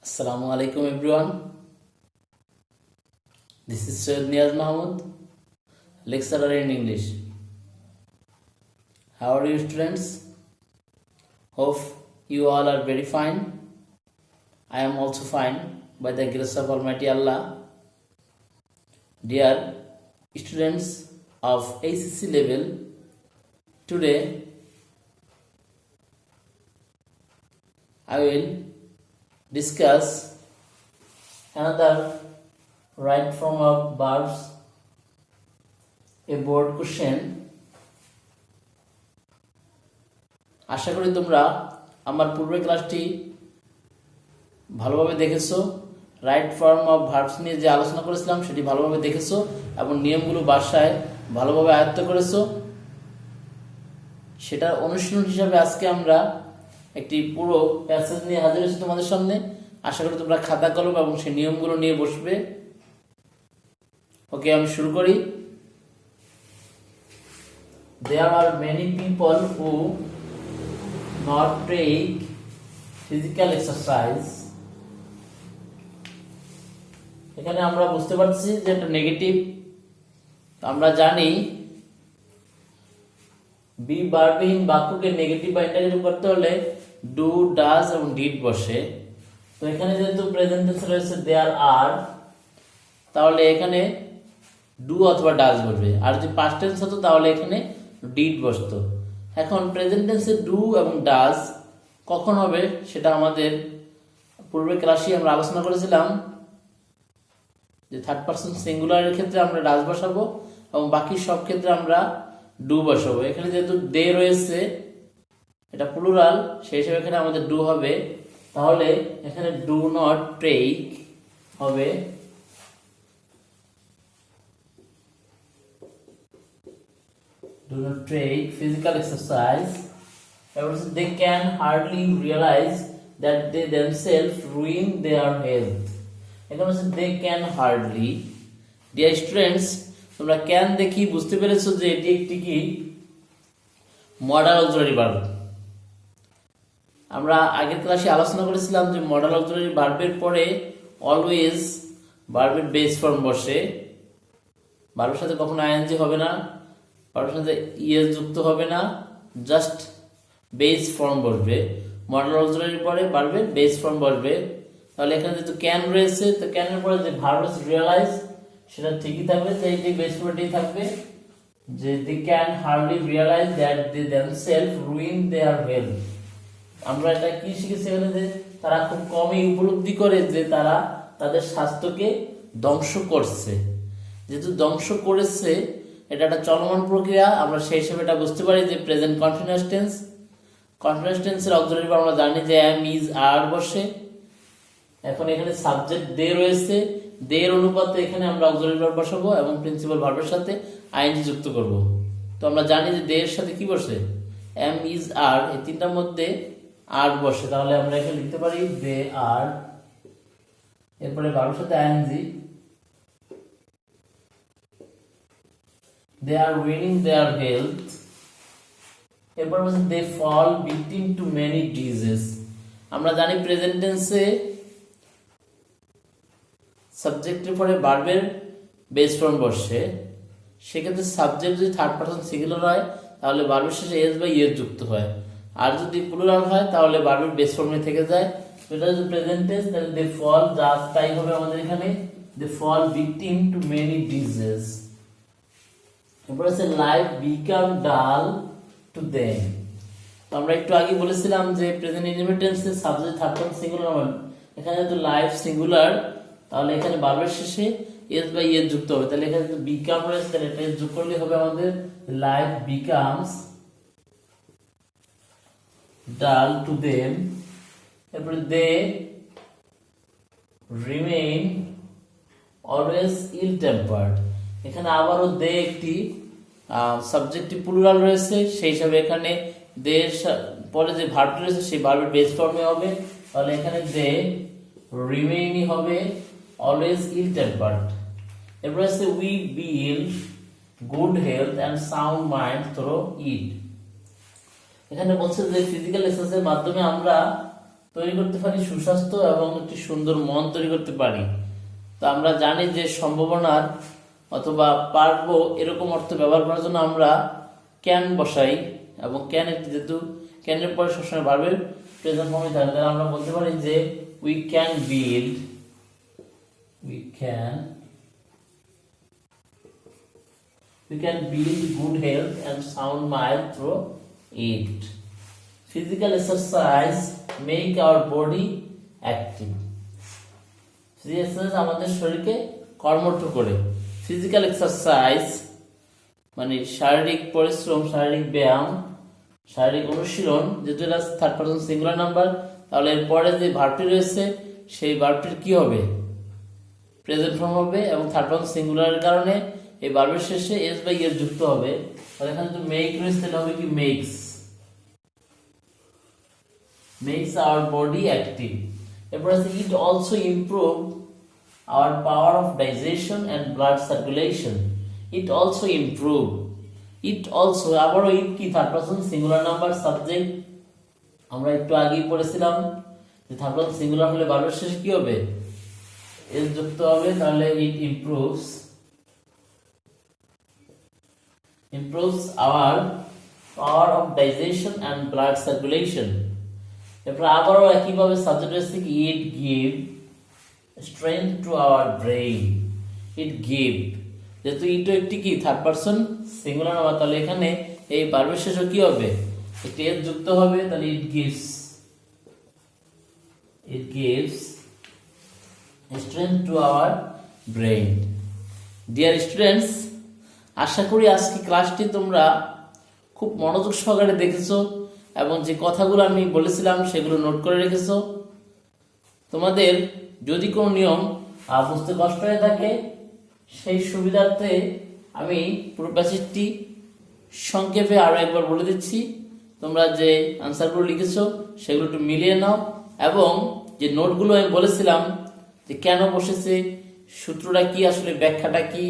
Assalamu alaikum everyone. This is Syed Niyaz Mahmud, lecturer in English. How are you students? Hope you all are very fine. I am also fine by the grace of Almighty Allah. Dear students of ACC level, today I will discuss another right form of verbs, a board question. আশা করি তোমরা আমার পূর্বের ক্লাসটি ভালোভাবে দেখেছো। Right form of verbs নিয়ে যে আলোচনা করেছিলাম সেটি ভালোভাবে দেখেছো এবং নিয়মগুলো বাসায় ভালোভাবে আয়ত্ত করেছো। সেটার অনুশীলন হিসাবে আজকে আমরা একটি পুরো প্যাসেজ নিয়ে হাজির হয়েছি তোমাদের সামনে। আশা করি তোমরা খাতা কলম এবং সেই নিয়মগুলো নিয়ে বসবে। ওকে, আমি শুরু করি। There are many people who not take physical exercise. এখানে আমরা বুঝতে পারছি যে এটা নেগেটিভ। আমরা জানি বি ভার্বহীন বাক্যকে নেগেটিভ বা ইন্টারগেটিভ করতে হলে ডু, ডাজ এবং ডিড বসে। তো এখানে যেহেতু প্রেজেন্ট টেন্স রয়েছে দেয়ার আর, তাহলে এখানে ডু অথবা ডাজ বসবে। আর যদি পাস্ট টেন্স হতো তাহলে এখানে ডিড বসতো। এখন প্রেজেন্ট টেন্সে ডু এবং ডাজ কখন হবে সেটা আমাদের পূর্বে ক্লাসে আমরা আলোচনা করেছিলাম যে থার্ড পারসন সিঙ্গুলারের ক্ষেত্রে আমরা ডাজ বসাবো এবং বাকি সব ক্ষেত্রে আমরা ডু বসাবো। এখানে যেহেতু দে রয়েছে, এটা প্লুরাল, সেই হিসেবে এখানে আমাদের ডু হবে। তাহলে এখানে ডু নট টেক হবে do not take physical exercise. They can hardly realize that they themselves ruin their health. They can hardly. Dear students, তোমরা ক্যান দেখি বুঝতে পেরেছো যে এটি একটি কি মডাল অক্সিলারি ভার্ব। আমরা আগের ক্লাসে আলোচনা করেছিলাম যে মডাল অক্সিলারি ভার্বের পরে অলওয়েজ ভার্বের বেস ফর্ম বসে। ভার্বের সাথে কখনো আইএনজি হবে না, ভার্বের সাথে ইএস যুক্ত হবে না, জাস্ট বেস ফর্ম বসবে। মডাল অক্সিলারির পরে ভার্বের বেস ফর্ম বসবে। তাহলে এখানে যেহেতু ক্যান রয়েছে, তো ক্যানের পরে যে ভার্ব আছে রিয়ালাইজ, সেটা ঠিকই থাকবে, যে এই বেস ফর্মটি থাকবে যে they can hardly realize that they themselves ruin their health. আমরা এটা কি শিখেছি এখানে, যে তারা খুব কমই উপলব্ধি করে যে তারা তাদের স্বাস্থ্যকে ধ্বংস করছে। যেহেতু ধ্বংস করেছে, এটা একটা চলমান প্রক্রিয়া, আমরা সেই হিসেবে এটা বুঝতে পারি যে প্রেজেন্ট কন্টিনিউয়াস টেন্স। কন্টিনিউয়াস টেন্সের অক্সিলারি ভার্ব আমরা জানি যে am, is, are বসে। এখন এখানে সাবজেক্ট দে রয়েছে, দের অনুপাতে এখানে আমরা অক্সিলারি ভার্ব বসাবো এবং প্রিন্সিপাল ভার্বের সাথে আইএনজি যুক্ত করব। তো আমরা জানি যে দে এর সাথে কি বসে, am, is, are, এই তিনটার মধ্যে আর বসে। তাহলে আমরা এখানে লিখতে পারি দে আর, এরপরে ভার্বের সাথে ING, they are ruining their health। এরপর বলছে they fall victim to many diseases। আমরা জানি প্রেজেন্ট টেন্সে সাবজেক্টের পরে ভার্বের বেস ফর্ম বসে। সেক্ষেত্রে সাবজেক্ট যদি থার্ড পারসন সিঙ্গুলার হয় তাহলে ভার্বের শেষে এস বা ইএস যুক্ত হয়, আর যদি প্লুরাল হয় তাহলে ভার্বের বেস ফর্মে থেকে যায়। এটা যদি প্রেজেন্ট টেন্স, তাহলে they fall, জাস্ট তাই হবে আমাদের এখানে, they fall victim to many diseases। এরপর আছে life become dull to them. তো আমরা একটু আগে বলেছিলাম যে প্রেজেন্ট ইনডিফিনিট টেন্সে সাবজেক্ট থার্ড পারসন সিঙ্গুলার হয়। এখানে যেহেতু লাইফ সিঙ্গুলার, তাহলে এখানে ভার্বের শেষে এস বা ইএস যুক্ত হবে। তাহলে এখানে যদি বিকাম রয়েছে, তাহলে এটা যোগ করলে হবে আমাদের life becomes dull to them. এরপরে they remain always ill tempered. এখানে আবারও দে একটি সাবজেক্টিভ প্লুরাল রয়েছে, সেই হিসাবে এখানে দে পরে যে ভার্বটি রয়েছে সেই ভার্বের বেস ফর্মে হবে। তাহলে এখানে দে রিমেইনই হবে অলওয়েজ ইল টেম্পার্ড। এরপর আছে we build good health and sound mind through it. এখানে বলছে যে ফিজিক্যাল এক্সারসাইজের মাধ্যমে আমরা তৈরি করতে পারি সুস্বাস্থ্য এবং একটি সুন্দর মন তৈরি করতে পারি। তো আমরা জানি যে সম্ভাবনার অথবা পারবো এরকম অর্থ ব্যবহার করার জন্য আমরা ক্যান বসাই, এবং ক্যান একটি যেহেতু ক্যানের পরে সবসময় ভার্বের প্রেজেন্ট ফর্মে থাকে, তাহলে আমরা বলতে পারি যে we can build good health and sound mind through it. Physical exercise make our body active. Physical exercise আমাদের শরীরকে কর্মঠ করে। Physical exercise মানে শারীরিক পরিশ্রম, শারীরিক ব্যায়াম, শারীরিক অনুশীলন। যেহেতু এটা থার্ড পারসন সিঙ্গুলার নাম্বার, তাহলে এর পরে যে ভার্বটি রয়েছে সেই ভার্বটির কি হবে? প্রেজেন্ট ফর্ম হবে, এবং থার্ড পারসন সিঙ্গুলারের কারণে এই ভার্বের শেষে এস বাই এস যুক্ত হবে। তাহলে এখানে যদি মেক রয়েছে তাহলে হবে কি মেক্স আওয়ার বডি অ্যাক্টিভ। এরপর আছে it also improve our power of digestion and blood circulation. It also improve, it also, আবারও ইট কি third person singular number subject. আমরা একটু আগেই পড়েছিলাম যে থার্ড পারসন সিঙ্গুলার হলে ভার্বের শেষে কি হবে? এস যুক্ত হবে। তাহলে ইট improves our power of digestion and blood circulation. এরপর আবারও একইভাবে সাবজেক্ট রয়েছে কি it give strength to our brain. it give, যেহেতু ইটো একটি কি থার্ড পারসন সিঙ্গুলার নাম্বার, তাহলে এখানে এই ভার্বের শেষে কি হবে? একটি এস যুক্ত হবে। তাহলে it gives strength to our brain. Dear students, আশা করি আজকে ক্লাসটি তোমরা খুব মনোযোগ সহকারে দেখেছো এবং যে কথাগুলো আমি বলেছিলাম সেগুলো নোট করে রেখেছো। তোমাদের যদি কোনো নিয়ম বুঝতে কষ্ট হয়ে থাকে সেই সুবিধার্থে আমি পুরো প্যাসেজটি সংক্ষেপে আরো একবার বলে দিচ্ছি। তোমরা যে আনসারগুলো লিখেছো সেগুলো একটু মিলিয়ে নাও, এবং যে নোটগুলো আমি বলেছিলাম যে কেন বসেছে, সূত্রটা কি, আসলে ব্যাখ্যাটা কি,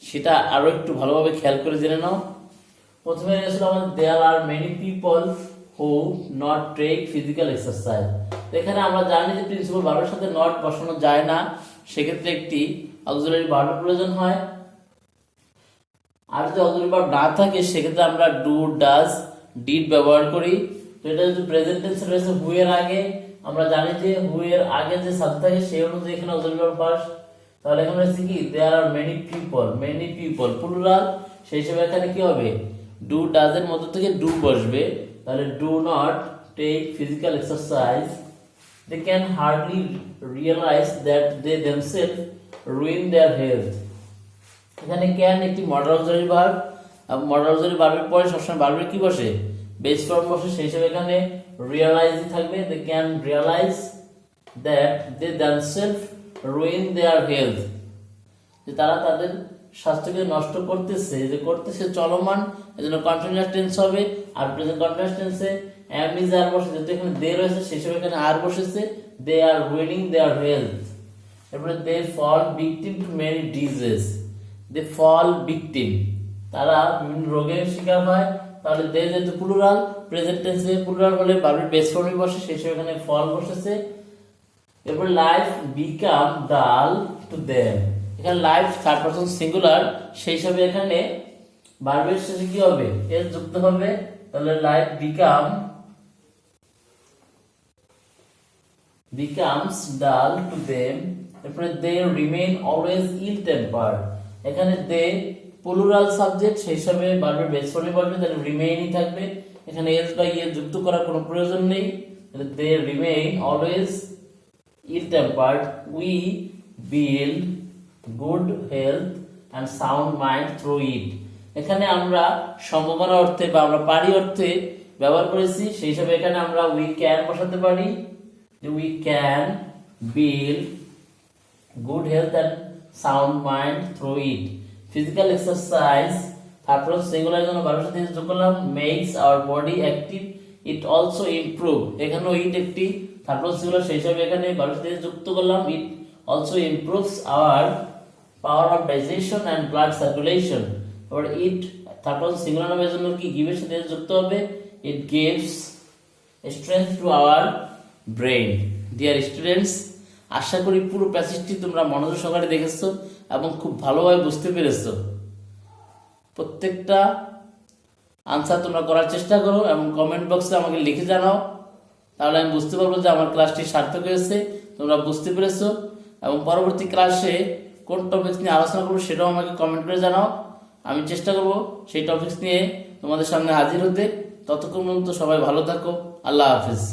সেটা আরো একটু ভালোভাবে খেয়াল করে জেনে নাও। প্রথমে ছিল আমাদের there are many people who not take physical exercise. এখানে আমরা জানি যে প্রিন্সিপাল ভার্বের সাথে নট বসানো যায় না, সেক্ষেত্রে একটি অক্সিলারি ভার্বের প্রয়োজন হয়। আর যদি অক্সিলারি ভার্ব না থাকে সেক্ষেত্রে আমরা ডু, ডাজ, ডিড ব্যবহার করি। তো এটা যদি প্রেজেন্ট টেন্সে রয়েছে হু এর আগে, আমরা জানি যে হু এর আগে যে সাবজেক্ট থাকে সেই অনুযায়ী এখানে অক্সিলারি ভার্ব ফার্স্ট। তাহলে এখানে হচ্ছে কি দেয়ার আর মেনি পিপল প্লুরাল, সেই হিসেবে এখানে কি হবে? ডু ডাজ এর মধ্য থেকে ডু বসবে। তাহলে do not take physical exercise, they can hardly realise that they themselves ruin their health. এখানে ক্যান একটি মডাল অক্সিলারি ভার্ব, আর মডাল অক্সিলারি ভার্বের পরে সবসময় ভার্বের কি বসে? বেস ফর্ম বসে, সেই হিসেবে এখানে রিয়েলাইজ থাকবে। They can realise that they themselves ruin their health, যে তারা তাদের স্বাস্থ্যকে নষ্ট করতেছে, যে করতেছে চলমান, এজন্য কন্টিনিউয়াস টেন্স হবে। আর প্রেজেন্ট কন্টিনিউয়াস টেন্সে এম ইজ আর বসে, যেহেতু এখানে দে রয়েছে সেই হিসেবে এখানে আর বসেছে। They are ruining their health. এরপরে they fall victim to many disease, they fall victim, তারা বিভিন্ন রোগের শিকার হয়। তাহলে দে যেহেতু প্লুরাল, প্রেজেন্ট টেন্সে প্লুরাল হলে ভার্বের বেস ফর্মে বসে, সেই হিসেবে এখানে ফল বসেছে। এরপর life become dull to them, এখানে লাইফ থার্ড পারসন সিঙ্গুলার, সেই হিসাবে এখানে ভার্বের শেষে কি হবে? এস যুক্ত হবে। তাহলে life becomes dull to them. এরপরে they remain always ill tempered, এখানে they প্লুরাল সাবজেক্ট, সেই হিসাবে ভার্বের বেস ফর্মে বসবে, তাহলে রিমেইনই থাকবে। এখানে এস বাই এস যুক্ত করার কোনো প্রয়োজন নেই। তাহলে they remain always ill tempered. We build good health and sound mind through it. এখানে আমরা সম্ভাবনা অর্থে বা আমরা পারি অর্থে ব্যবহার করেছি, সেই হিসাবে এখানে আমরা we can বসাতে পারি, যে we can build good health and sound mind through it. Physical exercise তারপর সিঙ্গুলার জন্য ভার্বের সাথে যোগ করলাম makes our body active. It also improve, এখানেও it একটি তারপর সিঙ্গুলার, সেই হিসাবে এখানে ভার্বের সাথে যুক্ত করলাম it also improves our power of digestion and blood circulation. or it তারপর সিঙ্গুলার নামের জন্য কি give এর সাথে যুক্ত হবে, it gives strength to our brain. Dear students, আশা করি পুরো প্যাসেজটি তোমরা মনোযোগ সহকারে দেখেছো এবং খুব ভালোভাবে বুঝতে পেরেছো। প্রত্যেকটা আনসার তোমরা করার চেষ্টা করো এবং কমেন্ট বক্সে আমাকে লিখে জানাও, তাহলে আমি বুঝতে পারবো যে আমার ক্লাসটি সার্থক হয়েছে, তোমরা বুঝতে পেরেছো। এবং পরবর্তী ক্লাসে কোন টপিকস নিয়ে আলোচনা করবো সেটাও আমাকে কমেন্ট করে জানাও। আমি চেষ্টা করব সেই টপিকস নিয়ে তোমাদের সামনে হাজির হতে। ততক্ষণ পর্যন্ত সবাই ভালো থাকো। আল্লাহ হাফিজ।